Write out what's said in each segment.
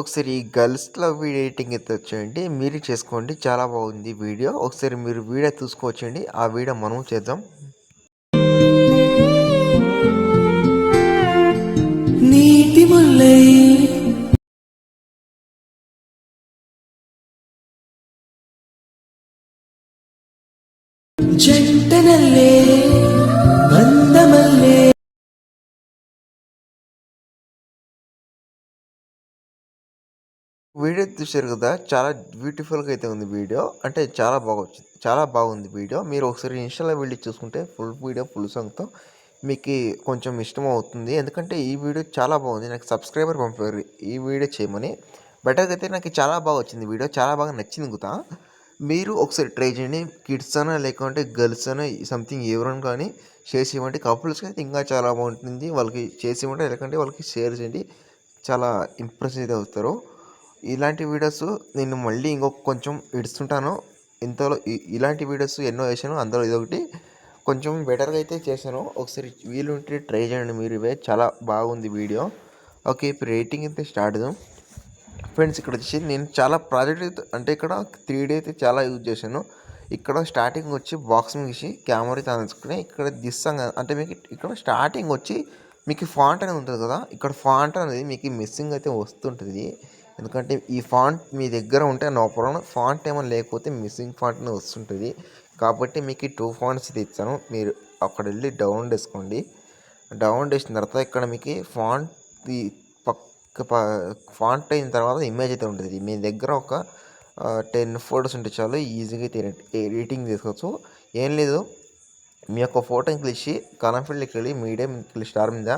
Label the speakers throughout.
Speaker 1: ఒకసారి girls love editing అయితే వచ్చేయండి. మీరు చేసుకోండి. చాలా బాగుంది వీడియో. ఒకసారి మీరు వీడియో చూసుకోవచ్చండి. ఆ వీడియో మనం చేద్దాం.
Speaker 2: నీటి ముల్లై జంటనల్లే మందమల్లే
Speaker 1: వీడియో చూశారు కదా, చాలా బ్యూటిఫుల్గా అయితే ఉంది వీడియో. అంటే చాలా బాగా వచ్చింది, చాలా బాగుంది వీడియో. మీరు ఒకసారి ఇన్స్టాలో వెళ్ళి చూసుకుంటే ఫుల్ వీడియో ఫుల్ సాంగ్తో మీకు కొంచెం ఇష్టం అవుతుంది. ఎందుకంటే ఈ వీడియో చాలా బాగుంది. నాకు సబ్స్క్రైబర్ పంపారు ఈ వీడియో చేయమని. బెటర్గా అయితే నాకు చాలా బాగా వచ్చింది వీడియో, చాలా బాగా నచ్చింది కూడా. మీరు ఒకసారి ట్రై చేయండి. కిడ్స్ అనా లేకుంటే గర్ల్స్ అనా సంథింగ్ ఎవరైనా కానీ షేర్ చేయమంటే కపుల్స్కి అయితే ఇంకా చాలా బాగుంటుంది. వాళ్ళకి చేసి ఇవ్వండి, లేకుంటే వాళ్ళకి షేర్ చేయండి. చాలా ఇంప్రెస్ అయితే అవుతారు. ఇలాంటి వీడియోస్ నేను మళ్ళీ ఇంకొక కొంచెం ఇడుస్తుంటాను. ఇంతలో ఇలాంటి వీడియోస్ ఎన్నో వేసాను, అందులో ఇదొకటి కొంచెం బెటర్గా అయితే చేశాను. ఒకసారి వీలుంటే ట్రై చేయండి మీరు. ఇవే చాలా బాగుంది వీడియో. ఓకే, ఇప్పుడు రేటింగ్ అయితే స్టార్ట్ చేద్దాం. ఫ్రెండ్స్, ఇక్కడ వచ్చి నేను చాలా ప్రాజెక్ట్ అయితే అంటే ఇక్కడ 3D అయితే చాలా యూజ్ చేశాను. ఇక్కడ స్టార్టింగ్ వచ్చి బాక్సింగ్ చేసి కెమెరా అయితే తీసుకుని ఇక్కడ దిస్తాం అంటే మీకు ఇక్కడ స్టార్టింగ్ వచ్చి మీకు ఫాంట్ అనేది ఉంటుంది కదా. ఇక్కడ ఫాంట్ అనేది మీకు మిస్సింగ్ అయితే వస్తుంటుంది. ఎందుకంటే ఈ ఫాంట్ మీ దగ్గర ఉంటే నో ప్రాబ్లం. ఫాంట్ ఏమైనా లేకపోతే మిస్సింగ్ ఫాంట్ అనేది వస్తుంటుంది. కాబట్టి మీకు 2 ఫాంట్స్ అయితే ఇచ్చాను. మీరు అక్కడ వెళ్ళి డౌన్ చేసుకోండి. డౌన్ చేసిన తర్వాత ఇక్కడ మీకు ఫాంట్ ఫాంట్ అయిన తర్వాత ఇమేజ్ అయితే ఉంటుంది. మీ దగ్గర ఒక 10 ఫోటోస్ ఉంటే చాలు, ఈజీగా అయితే ఎడిటింగ్ చేసుకోవచ్చు. ఏం లేదు, మీ యొక్క ఫోటోని క్లిక్ కనఫీల్డ్కి వెళ్ళి మీడియం క్లిక్ స్టార్ మీద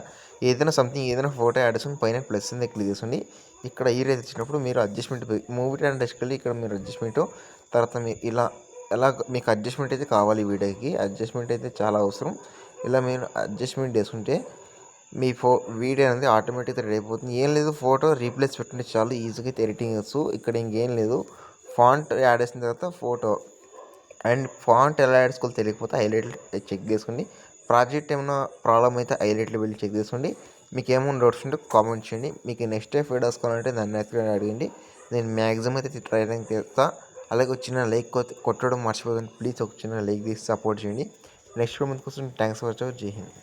Speaker 1: ఏదైనా సంథింగ్ ఏదైనా ఫోటో యాడ్ చేసుకుని పైన ప్లస్ మీద క్లిక్ చేసుకోండి. ఇక్కడ ఈ రేజ్ వచ్చినప్పుడు మీరు అడ్జస్ట్మెంట్ మూవీ టైం టెస్ట్కి వెళ్ళి ఇక్కడ మీరు అడ్జస్ట్మెంట్ తర్వాత మీరు ఎలా మీకు అడ్జస్ట్మెంట్ అయితే కావాలి. వీడియోకి అడ్జస్ట్మెంట్ అయితే చాలా అవసరం. ఇలా మీరు అడ్జస్ట్మెంట్ చేసుకుంటే మీ వీడియో అనేది ఆటోమేటిక్గా రెడీ అయిపోతుంది. ఏం లేదు, ఫోటో రీప్లేస్ పెట్టండి చాలు, ఈజీగా ఎడిటింగ్ వచ్చు. ఇక్కడ ఇంకేం లేదు, ఫాంట్ యాడ్ చేసిన తర్వాత ఫోటో అండ్ ఫాంట్ ఎలా యాడ్ చేసుకోవాలో తెలియకపోతే హైలైట్లు చెక్ చేసుకోండి. ప్రాజెక్ట్ ఏమైనా ప్రాబ్లమ్ అయితే హైలైట్లు వెళ్ళి చెక్ చేసుకోండి. మీకు ఏమైనా డౌట్స్ ఉంటే కామెంట్ చేయండి. మీకు నెక్స్ట్ టైం వీడియోస్ కావాలంటే నన్ను అయితే అడగండి. నేను మ్యాక్సిమం అయితే ట్రైనింగ్ చేస్తా. అలాగే వచ్చిన లైక్ కొట్టడం మర్చిపోదండి ప్లీజ్. ఒక చిన్న లైక్ తీసి సపోర్ట్ చేయండి. నెక్స్ట్ వీడియో ముందుకు వస్తుంది. Thanks for watching. జై హింద్.